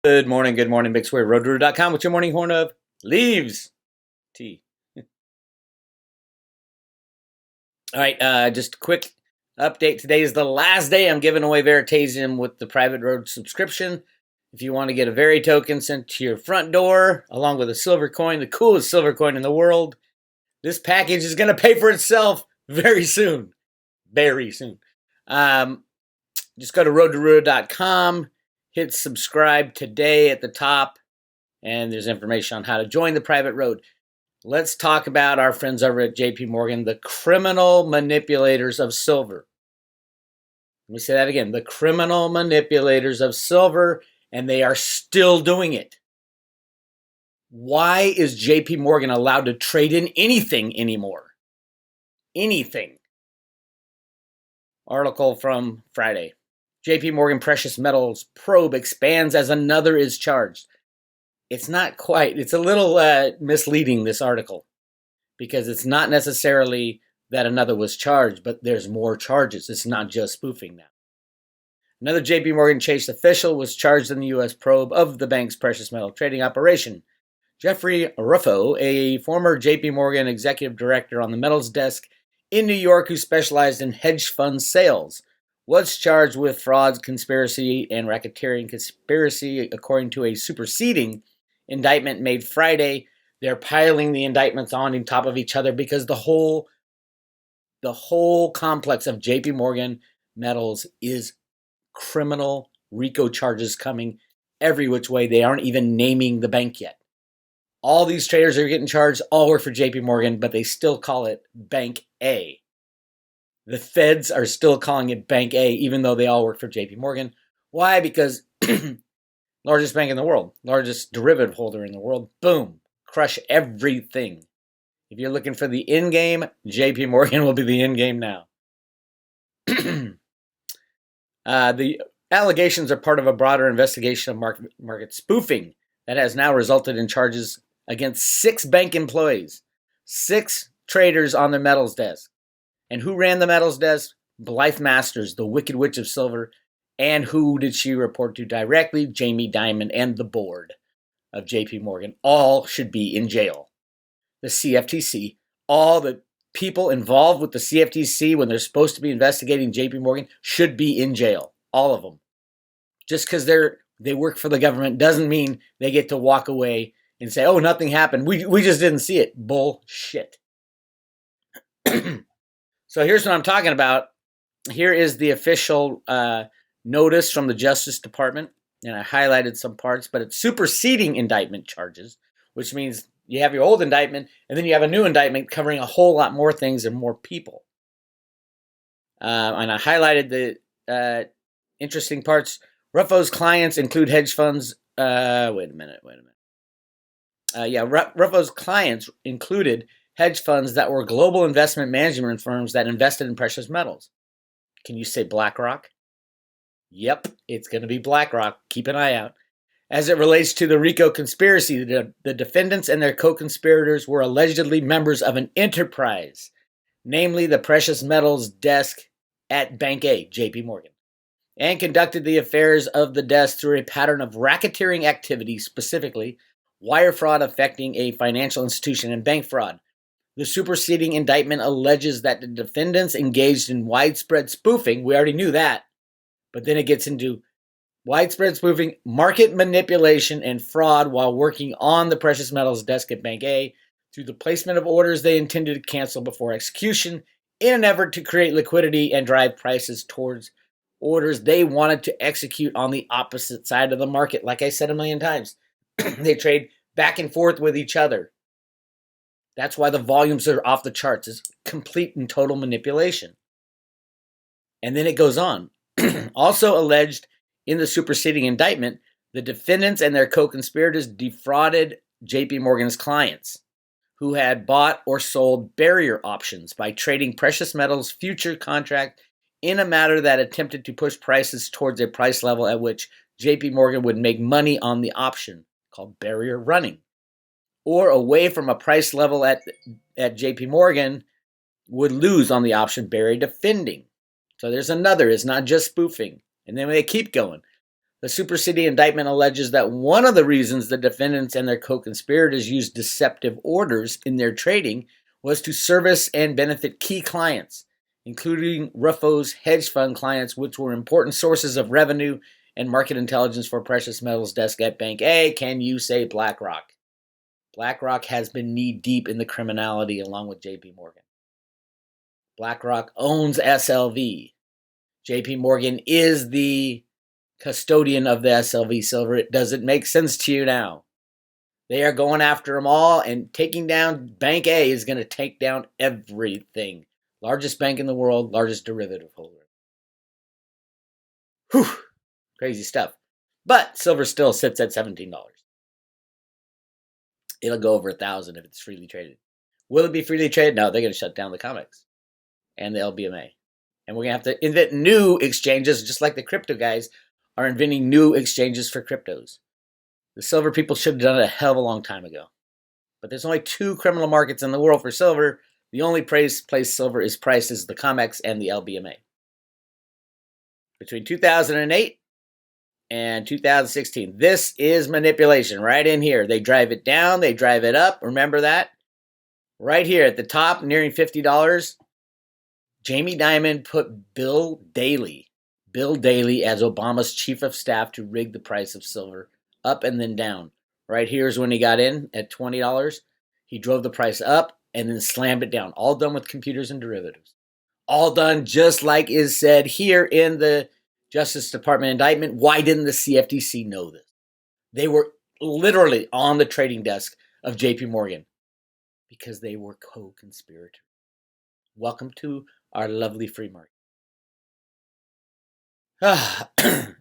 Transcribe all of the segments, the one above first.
Good morning, Bix Weir, roadrunner.com with your morning horn of leaves. Tea. All right, just a quick update. Today is the last day I'm giving away Veritasium with the private road subscription. If you want to get a Veri token sent to your front door, along with a silver coin, the coolest silver coin in the world, this package is going to pay for itself very soon. Very soon. Just go to roadrunner.com. Hit subscribe today at the top, and there's information on how to join the private road. Let's talk about our friends over at JP Morgan, the criminal manipulators of silver. Let me say that again, the criminal manipulators of silver, and they are still doing it. Why is JP Morgan allowed to trade in anything anymore? Anything. Article from Friday. JP Morgan Precious Metals probe expands as another is charged. It's not quite. It's a little misleading, this article, because it's not necessarily that another was charged, but there's more charges. It's not just spoofing now. Another JP Morgan Chase official was charged in the U.S. probe of the bank's precious metal trading operation. Jeffrey Ruffo, a former JP Morgan executive director on the metals desk in New York who specialized in hedge fund sales, was charged with fraud, conspiracy, and racketeering conspiracy, according to a superseding indictment made Friday. They're piling the indictments on top of each other because the whole complex of JP Morgan Metals is criminal. RICO charges coming every which way. They aren't even naming the bank yet. All these traders are getting charged, all work for JP Morgan, but they still call it Bank A. The feds are still calling it Bank A, even though they all work for JP Morgan. Why? Because largest bank in the world, largest derivative holder in the world, boom, crush everything. If you're looking for the end game, JP Morgan will be the end game now. The allegations are part of a broader investigation of market spoofing that has now resulted in charges against 6 bank employees, 6 traders on the metals desk. And who ran the metals desk? Blythe Masters, the Wicked Witch of Silver. And who did she report to directly? Jamie Dimon and the board of JP Morgan. All should be in jail. The CFTC, all the people involved with the CFTC when they're supposed to be investigating JP Morgan should be in jail. All of them. Just because they work for the government doesn't mean they get to walk away and say, oh, nothing happened. We just didn't see it. Bullshit. So here's what I'm talking about. Here is the official notice from the Justice Department, and I highlighted some parts, but it's superseding indictment charges, which means you have your old indictment, and then you have a new indictment covering a whole lot more things and more people. And I highlighted the interesting parts. Ruffo's clients include hedge funds. Wait a minute. Ruffo's clients included hedge funds that were global investment management firms that invested in precious metals. Can you say BlackRock? Yep, it's going to be BlackRock. Keep an eye out. As it relates to the RICO conspiracy, the defendants and their co-conspirators were allegedly members of an enterprise, namely the precious metals desk at Bank A, JP Morgan, and conducted the affairs of the desk through a pattern of racketeering activity, specifically wire fraud affecting a financial institution and bank fraud. The superseding indictment alleges that the defendants engaged in widespread spoofing. We already knew that. But then it gets into widespread spoofing, market manipulation, and fraud while working on the precious metals desk at Bank A through the placement of orders they intended to cancel before execution in an effort to create liquidity and drive prices towards orders they wanted to execute on the opposite side of the market. Like I said a million times, they trade back and forth with each other. That's why the volumes are off the charts. It's complete and total manipulation. And then it goes on. Also alleged in the superseding indictment, the defendants and their co-conspirators defrauded JP Morgan's clients who had bought or sold barrier options by trading precious metals future contract in a manner that attempted to push prices towards a price level at which JP Morgan would make money on the option, called barrier running, or away from a price level at JP Morgan would lose on the option barrier defending. So there's another. It's not just spoofing. And then they keep going. The superseding indictment alleges that one of the reasons the defendants and their co-conspirators used deceptive orders in their trading was to service and benefit key clients, including Ruffo's hedge fund clients, which were important sources of revenue and market intelligence for precious metals desk at Bank A. Can you say BlackRock? BlackRock has been knee-deep in the criminality along with JP Morgan. BlackRock owns SLV. JP Morgan is the custodian of the SLV silver. Does it make sense to you now? They are going after them all, and taking down Bank A is going to take down everything. Largest bank in the world, largest derivative holder. Whew, crazy stuff. But silver still sits at $17. It'll go over 1,000 if it's freely traded. Will it be freely traded? No, they're going to shut down the COMEX and the LBMA. And we're going to have to invent new exchanges, just like the crypto guys are inventing new exchanges for cryptos. The silver people should have done it a hell of a long time ago. But there's only 2 criminal markets in the world for silver. The only place silver is priced is the COMEX and the LBMA. Between 2008 and 2016, this is manipulation right in here. They drive it down, they drive it up. Remember that? Right here at the top, nearing $50, Jamie Dimon put Bill Daley as Obama's chief of staff to rig the price of silver up and then down. Right here's when he got in at $20. He drove the price up and then slammed it down. All done with computers and derivatives. All done just like is said here in the Justice Department indictment. Why didn't the CFTC know this? They were literally on the trading desk of JP Morgan because they were co-conspirators. Welcome to our lovely free market.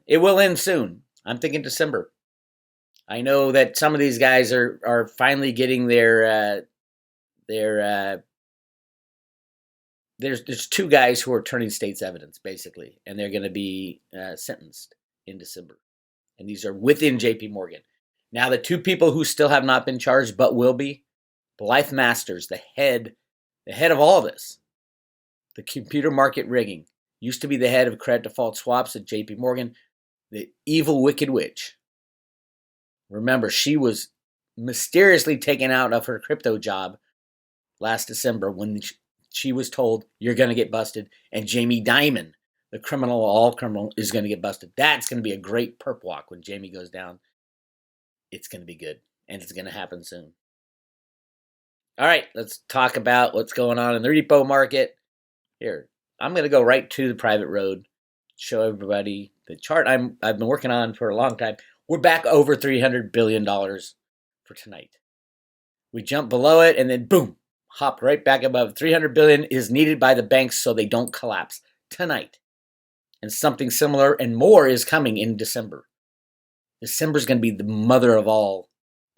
It will end soon. I'm thinking December. I know that some of these guys are finally getting their there's 2 guys who are turning state's evidence, basically, and they're going to be sentenced in December. And these are within JP Morgan. Now, the 2 people who still have not been charged but will be, Blythe Masters, the head of all this, the computer market rigging, used to be the head of credit default swaps at JP Morgan, the evil, wicked witch. Remember, she was mysteriously taken out of her crypto job last December when she was told, you're going to get busted, and Jamie Dimon, the criminal, all criminal, is going to get busted. That's going to be a great perp walk when Jamie goes down. It's going to be good, and it's going to happen soon. All right, let's talk about what's going on in the repo market. Here, I'm going to go right to the private road, show everybody the chart I've been working on for a long time. We're back over $300 billion for tonight. We jumped below it, and then boom, hopped right back above. $300 billion is needed by the banks so they don't collapse tonight. And something similar and more is coming in December. December is going to be the mother of all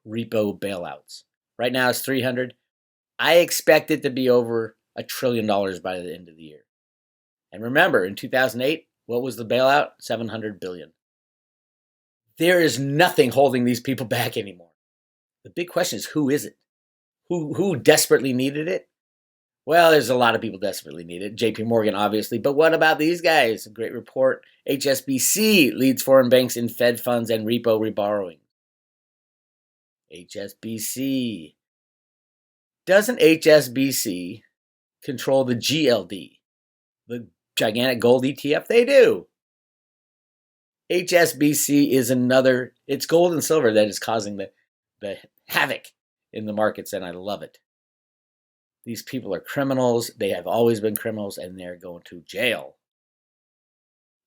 repo bailouts. Right now it's 300. I expect it to be over $1 trillion by the end of the year. And remember, in 2008, what was the bailout? $700 billion. There is nothing holding these people back anymore. The big question is, who is it? Who desperately needed it? Well, there's a lot of people desperately need it. JP Morgan, obviously. But what about these guys? A great report. HSBC leads foreign banks in Fed funds and repo reborrowing. HSBC. Doesn't HSBC control the GLD, the gigantic gold ETF? They do. HSBC is it's gold and silver that is causing the havoc in the markets, and I love it. These people are criminals. They have always been criminals, and they're going to jail.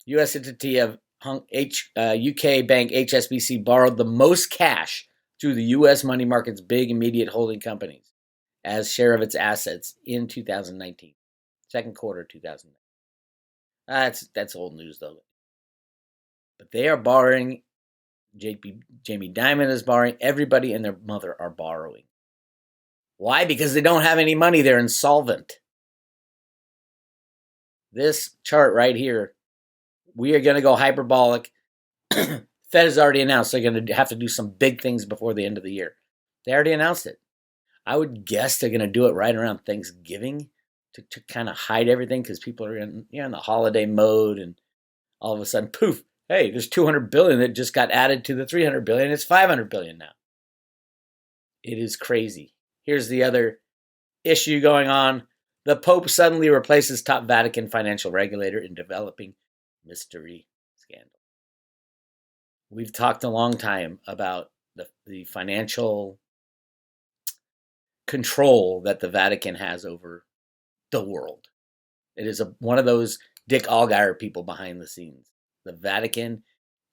U.S. entity of UK bank HSBC borrowed the most cash through the U.S. money market's big immediate holding companies as share of its assets in 2019, second quarter 2019. That's old news, though. But they are borrowing. Jamie Dimon is borrowing. Everybody and their mother are borrowing. Why? Because they don't have any money. They're insolvent. This chart right here, we are going to go hyperbolic. Fed has already announced they're going to have to do some big things before the end of the year. They already announced it. I would guess they're going to do it right around Thanksgiving to kind of hide everything because people are in the holiday mode, and all of a sudden, poof, Hey, there's 200 billion that just got added to the 300 billion. It's 500 billion now. It is crazy. Here's the other issue going on. The Pope suddenly replaces top Vatican financial regulator in developing mystery scandal. We've talked a long time about the financial control that the Vatican has over the world. It is one of those Dick Allgaier people behind the scenes. The Vatican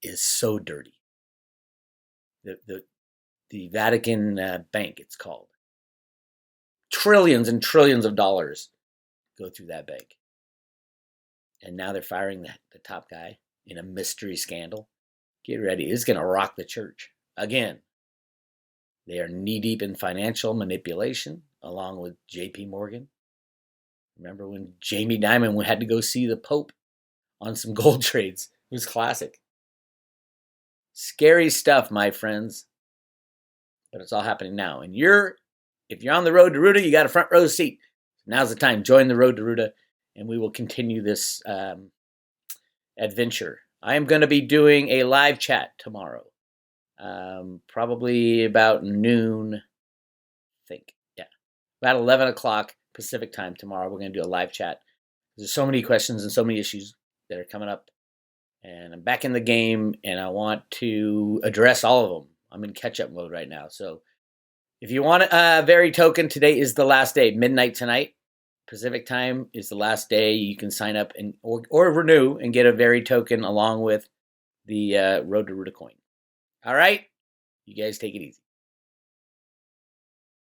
is so dirty. The Vatican Bank, it's called. Trillions and trillions of dollars go through that bank. And now they're firing the top guy in a mystery scandal. Get ready. It's going to rock the church. Again, they are knee-deep in financial manipulation, along with J.P. Morgan. Remember when Jamie Dimon had to go see the Pope on some gold trades? It was classic. Scary stuff, my friends. But it's all happening now. And if you're on the road to Ruta, you got a front row seat. Now's the time. Join the road to Ruta, and we will continue this adventure. I am going to be doing a live chat tomorrow. Probably about noon, I think. Yeah. About 11 o'clock Pacific time tomorrow, we're going to do a live chat. There's so many questions and so many issues that are coming up. And I'm back in the game, and I want to address all of them. I'm in catch-up mode right now. So if you want a Very token, today is the last day. Midnight tonight, Pacific time is the last day. You can sign up or renew and get a Very token along with the Road to Ruta coin. All right? You guys take it easy.